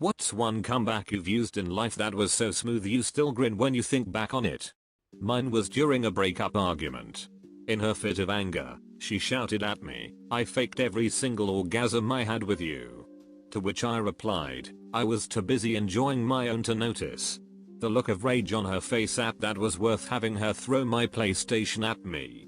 What's one comeback you've used in life that was so smooth you still grin when you think back on it? Mine was during a breakup argument. In her fit of anger, she shouted at me, "I faked every single orgasm I had with you." To which I replied, "I was too busy enjoying my own to notice." The look of rage on her face at that was worth having her throw my PlayStation at me.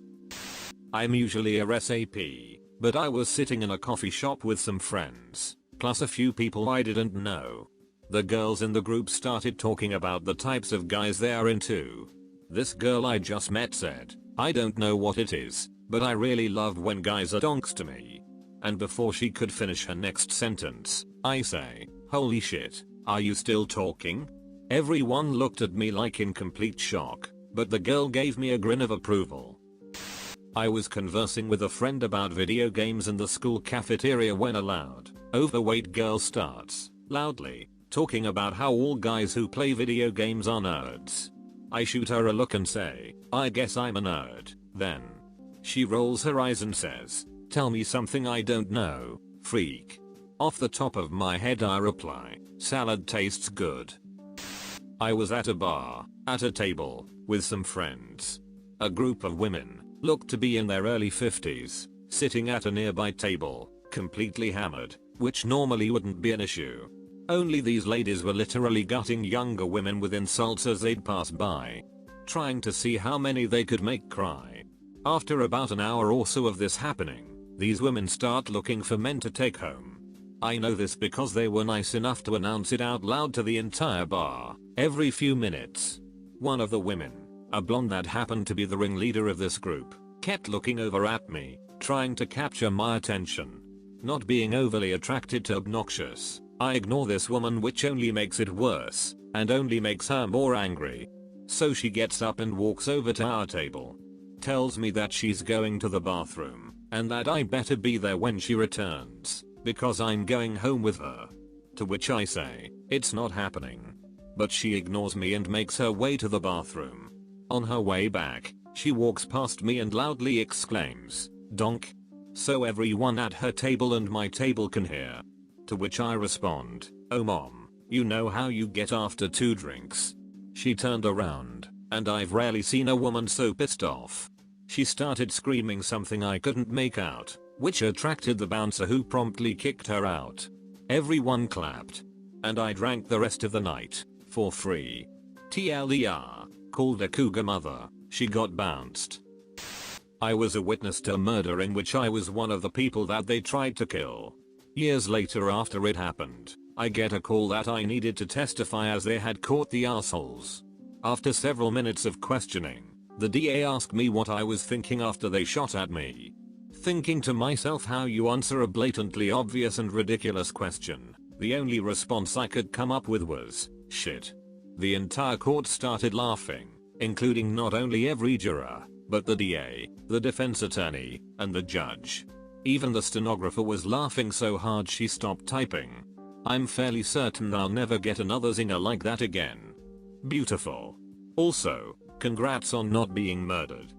I'm usually a SAP, but I was sitting in a coffee shop with some friends, plus a few people I didn't know. The girls in the group started talking about the types of guys they are into. This girl I just met said, "I don't know what it is, but I really love when guys are donks to me." And before she could finish her next sentence, I say, "Holy shit, are you still talking?" Everyone looked at me like in complete shock, but the girl gave me a grin of approval. I was conversing with a friend about video games in the school cafeteria when a loud, overweight girl starts, loudly, talking about how all guys who play video games are nerds. I shoot her a look and say, "I guess I'm a nerd, then." She rolls her eyes and says, "Tell me something I don't know, freak." Off the top of my head I reply, "Salad tastes good." I was at a bar, at a table, with some friends. A group of women, looked to be in their early 50s, sitting at a nearby table, completely hammered, which normally wouldn't be an issue. Only these ladies were literally gutting younger women with insults as they'd pass by, trying to see how many they could make cry. After about an hour or so of this happening, these women start looking for men to take home. I know this because they were nice enough to announce it out loud to the entire bar, every few minutes. One of the women, a blonde that happened to be the ringleader of this group, kept looking over at me, trying to capture my attention. Not being overly attracted to obnoxious, I ignore this woman, which only makes it worse, and only makes her more angry. So she gets up and walks over to our table. Tells me that she's going to the bathroom, and that I better be there when she returns, because I'm going home with her. To which I say, "It's not happening." But she ignores me and makes her way to the bathroom. On her way back, she walks past me and loudly exclaims, "Donk." So everyone at her table and my table can hear. To which I respond, "Oh mom, you know how you get after 2 drinks." She turned around, and I've rarely seen a woman so pissed off. She started screaming something I couldn't make out, which attracted the bouncer, who promptly kicked her out. Everyone clapped. And I drank the rest of the night, for free. TLDR, called a cougar mother, she got bounced. I was a witness to a murder in which I was one of the people that they tried to kill. Years later, after it happened, I get a call that I needed to testify as they had caught the assholes. After several minutes of questioning, the DA asked me what I was thinking after they shot at me. Thinking to myself, how you answer a blatantly obvious and ridiculous question. The only response I could come up with was, "Shit." The entire court started laughing, including not only every juror, but the DA, the defense attorney, and the judge. Even the stenographer was laughing so hard she stopped typing. I'm fairly certain I'll never get another zinger like that again. Beautiful. Also, congrats on not being murdered.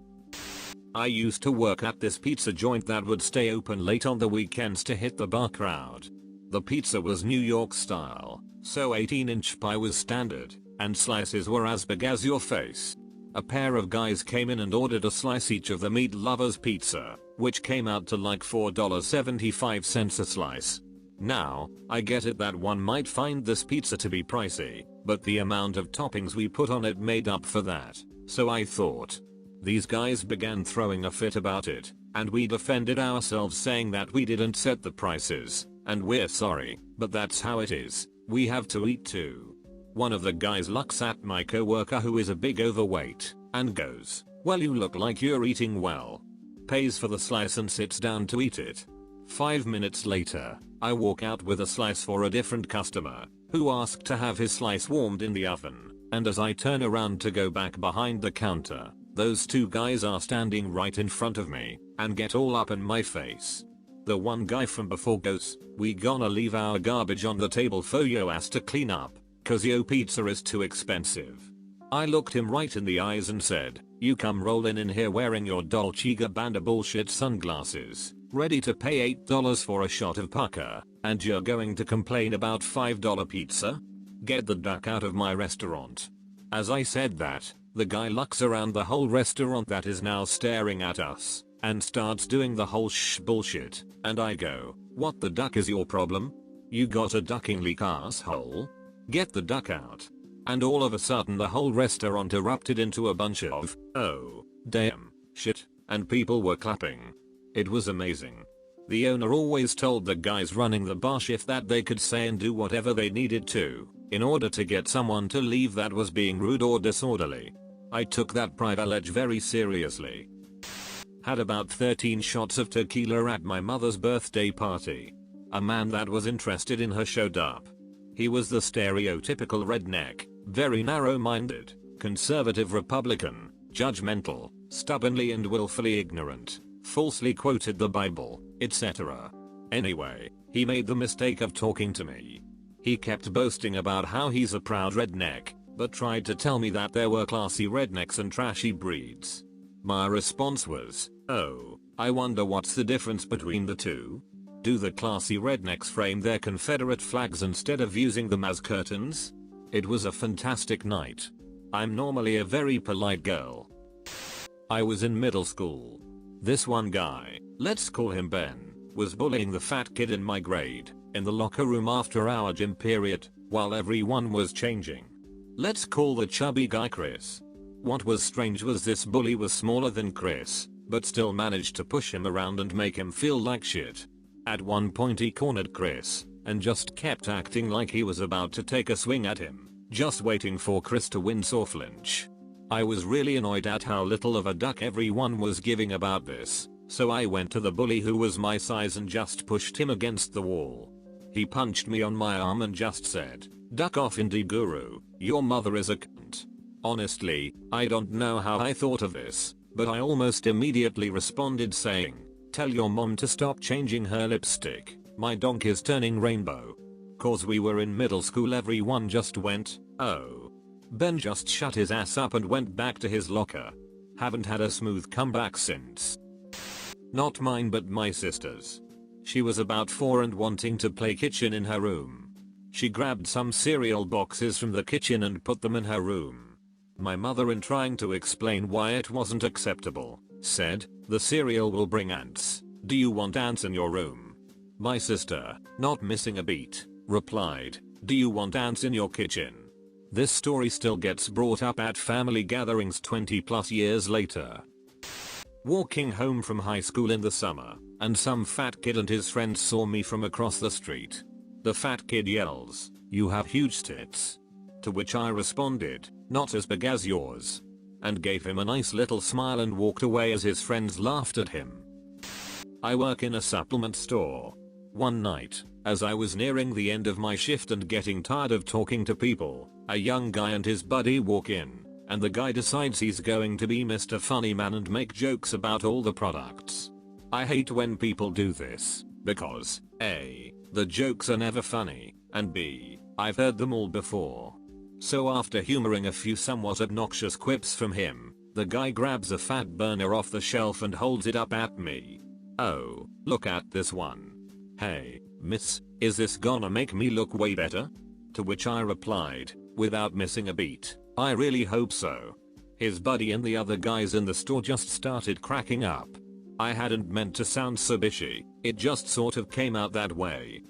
I used to work at this pizza joint that would stay open late on the weekends to hit the bar crowd. The pizza was New York style, so 18-inch pie was standard, and slices were as big as your face. A pair of guys came in and ordered a slice each of the meat lovers pizza, which came out to like $4.75 a slice. Now, I get it that one might find this pizza to be pricey, but the amount of toppings we put on it made up for that, so I thought. These guys began throwing a fit about it, and we defended ourselves saying that we didn't set the prices, and we're sorry, but that's how it is, we have to eat too. One of the guys looks at my coworker, who is a big overweight, and goes, "Well, you look like you're eating well." Pays for the slice and sits down to eat it. 5 minutes later, I walk out with a slice for a different customer, who asked to have his slice warmed in the oven, and as I turn around to go back behind the counter, those 2 guys are standing right in front of me, and get all up in my face. The one guy from before goes, "We gonna leave our garbage on the table for yo ass to clean up, cause yo pizza is too expensive." I looked him right in the eyes and said, "You come rolling in here wearing your Dolce & Gabbana bullshit sunglasses, Ready to pay $8 for a shot of pucker, and you're going to complain about $5 pizza? Get the duck out of my restaurant. As I said that, the guy looks around the whole restaurant that is now staring at us, and starts doing the whole shh bullshit, and I go, what the duck is your problem? You got a ducking leak, asshole? Get the duck out. And all of a sudden the whole restaurant erupted into a bunch of, oh, damn, shit, and people were clapping. It was amazing. The owner always told the guys running the bar shift that they could say and do whatever they needed to, in order to get someone to leave that was being rude or disorderly. I took that privilege very seriously. Had about 13 shots of tequila at my mother's birthday party. A man that was interested in her showed up. He was the stereotypical redneck, very narrow-minded, conservative Republican, judgmental, stubbornly and willfully ignorant, falsely quoted the Bible, etc. Anyway, he made the mistake of talking to me. He kept boasting about how he's a proud redneck, but tried to tell me that there were classy rednecks and trashy breeds. My response was, oh, I wonder what's the difference between the two? Do the classy rednecks frame their Confederate flags instead of using them as curtains? It was a fantastic night. I'm normally a very polite girl. I was in middle school. This one guy, let's call him Ben, was bullying the fat kid in my grade, in the locker room after our gym period, while everyone was changing. Let's call the chubby guy Chris. What was strange was this bully was smaller than Chris, but still managed to push him around and make him feel like shit. At one point he cornered Chris, and just kept acting like he was about to take a swing at him, just waiting for Chris to wince or flinch. I was really annoyed at how little of a duck everyone was giving about this, so I went to the bully who was my size and just pushed him against the wall. He punched me on my arm and just said, "Duck off, indie guru, your mother is a cunt." Honestly, I don't know how I thought of this, but I almost immediately responded saying, "Tell your mom to stop changing her lipstick, my donk is turning rainbow." Cause we were in middle school, everyone just went, oh. Ben just shut his ass up and went back to his locker. Haven't had a smooth comeback since. Not mine but my sister's. She was about 4 and wanting to play kitchen in her room. She grabbed some cereal boxes from the kitchen and put them in her room. My mother, in trying to explain why it wasn't acceptable, said, "The cereal will bring ants. Do you want ants in your room?" My sister, not missing a beat, replied, "Do you want ants in your kitchen?" This story still gets brought up at family gatherings 20 plus years later. Walking home from high school in the summer, and some fat kid and his friends saw me from across the street. The fat kid yells, "You have huge tits." To which I responded, "Not as big as yours," and gave him a nice little smile and walked away as his friends laughed at him. I work in a supplement store. One night, as I was nearing the end of my shift and getting tired of talking to people, a young guy and his buddy walk in, and the guy decides he's going to be Mr. Funny Man and make jokes about all the products. I hate when people do this, because A, the jokes are never funny, and B, I've heard them all before. So after humoring a few somewhat obnoxious quips from him, the guy grabs a fat burner off the shelf and holds it up at me. "Oh, look at this one. Hey, miss, is this gonna make me look way better?" To which I replied, without missing a beat, "I really hope so." His buddy and the other guys in the store just started cracking up. I hadn't meant to sound so bitchy, it just sort of came out that way.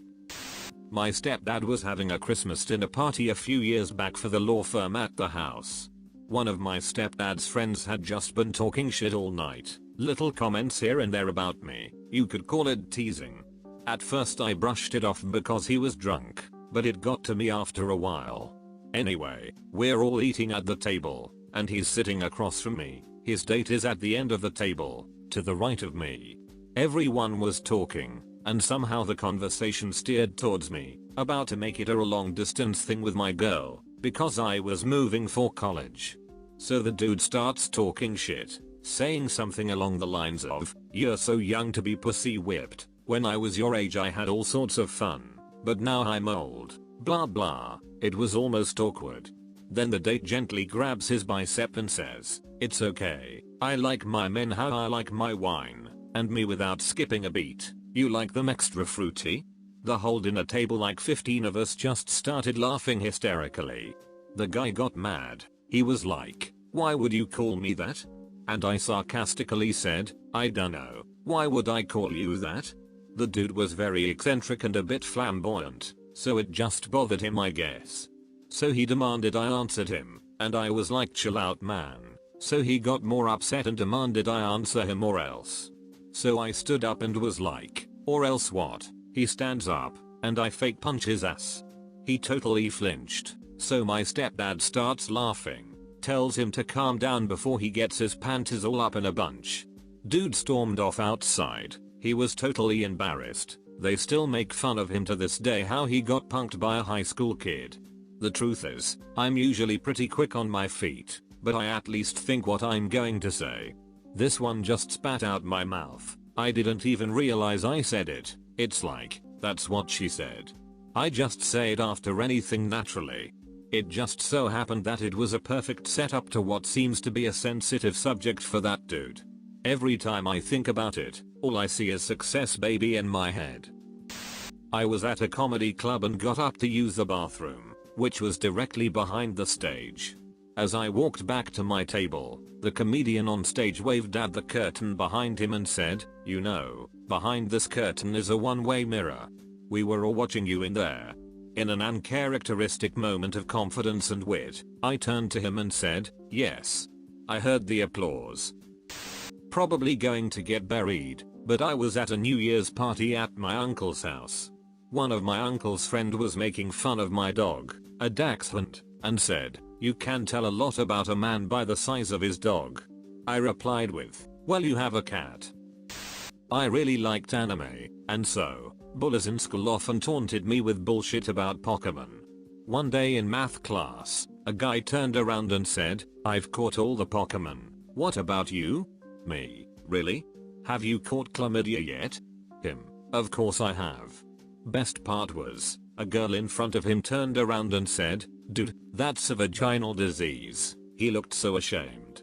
My stepdad was having a Christmas dinner party a few years back for the law firm at the house. One of my stepdad's friends had just been talking shit all night, little comments here and there about me, you could call it teasing. At first I brushed it off because he was drunk, but it got to me after a while. Anyway, we're all eating at the table, and he's sitting across from me, his date is at the end of the table, to the right of me. Everyone was talking, and somehow the conversation steered towards me, about to make it a long distance thing with my girl, because I was moving for college. So the dude starts talking shit, saying something along the lines of, "You're so young to be pussy whipped, when I was your age I had all sorts of fun, but now I'm old, blah blah." It was almost awkward. Then the date gently grabs his bicep and says, "It's okay, I like my men how I like my wine." And me without skipping a beat, "You like them extra fruity?" The whole dinner table, like 15 of us, just started laughing hysterically. The guy got mad. He was like, "Why would you call me that?" And I sarcastically said, "I dunno, why would I call you that?" The dude was very eccentric and a bit flamboyant, so it just bothered him, I guess. So he demanded I answered him, and I was like, "Chill out, man." So he got more upset and demanded I answer him or else. So I stood up and was like, "Or else what?" He stands up, and I fake punch his ass. He totally flinched, so my stepdad starts laughing, tells him to calm down before he gets his panties all up in a bunch. Dude stormed off outside. He was totally embarrassed. They still make fun of him to this day how he got punked by a high school kid. The truth is, I'm usually pretty quick on my feet, but I at least think what I'm going to say. This one just spat out my mouth. I didn't even realize I said it. It's like, that's what she said. I just say it after anything naturally. It just so happened that it was a perfect setup to what seems to be a sensitive subject for that dude. Every time I think about it, all I see is success baby in my head. I was at a comedy club and got up to use the bathroom, which was directly behind the stage. As I walked back to my table, the comedian on stage waved at the curtain behind him and said, "You know, behind this curtain is a one-way mirror. We were all watching you in there." In an uncharacteristic moment of confidence and wit, I turned to him and said, "Yes." I heard the applause. Probably going to get buried, but I was at a New Year's party at my uncle's house. One of my uncle's friend was making fun of my dog, a dachshund, and said, "You can tell a lot about a man by the size of his dog." I replied with, "Well, you have a cat." I really liked anime, and so, bullies in school often taunted me with bullshit about Pokemon. One day in math class, a guy turned around and said, "I've caught all the Pokemon. What about you?" Me, "Really? Have you caught chlamydia yet?" Him, "Of course I have." Best part was, a girl in front of him turned around and said, "Dude, that's a vaginal disease." He looked so ashamed.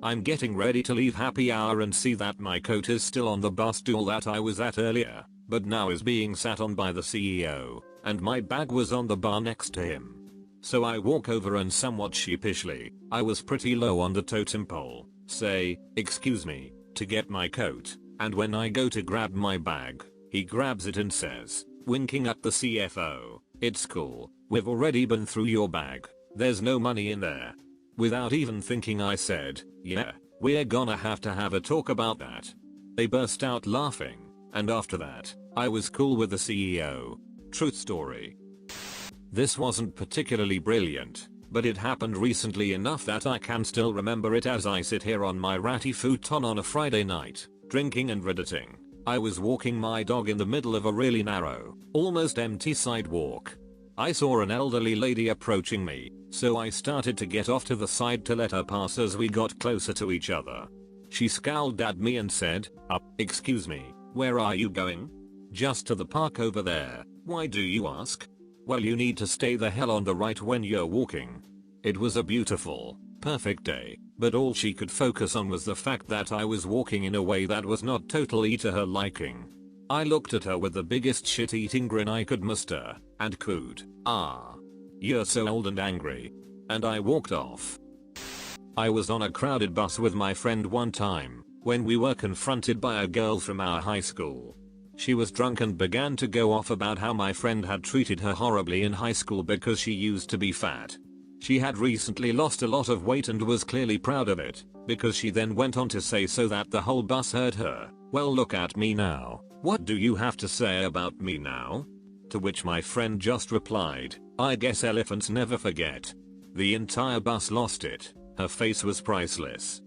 I'm getting ready to leave happy hour and see that my coat is still on the bar stool that I was at earlier, but now is being sat on by the CEO, and my bag was on the bar next to him. So I walk over and somewhat sheepishly, I was pretty low on the totem pole, say, "Excuse me," to get my coat, and when I go to grab my bag, he grabs it and says, winking at the CFO, "It's cool, we've already been through your bag, there's no money in there." Without even thinking I said, "Yeah, we're gonna have to have a talk about that." They burst out laughing, and after that, I was cool with the CEO. Truth story. This wasn't particularly brilliant, but it happened recently enough that I can still remember it as I sit here on my ratty futon on a Friday night, drinking and redditing. I was walking my dog in the middle of a really narrow, almost empty sidewalk. I saw an elderly lady approaching me, so I started to get off to the side to let her pass as we got closer to each other. She scowled at me and said, Excuse me, where are you going?" "Just to the park over there. Why do you ask?" "Well, you need to stay the hell on the right when you're walking." It was a beautiful, perfect day, but all she could focus on was the fact that I was walking in a way that was not totally to her liking. I looked at her with the biggest shit-eating grin I could muster, and cooed, "Ah, you're so old and angry." And I walked off. I was on a crowded bus with my friend one time, when we were confronted by a girl from our high school. She was drunk and began to go off about how my friend had treated her horribly in high school because she used to be fat. She had recently lost a lot of weight and was clearly proud of it, because she then went on to say so that the whole bus heard her, "Well, look at me now. What do you have to say about me now?" To which my friend just replied, "I guess elephants never forget." The entire bus lost it. Her face was priceless.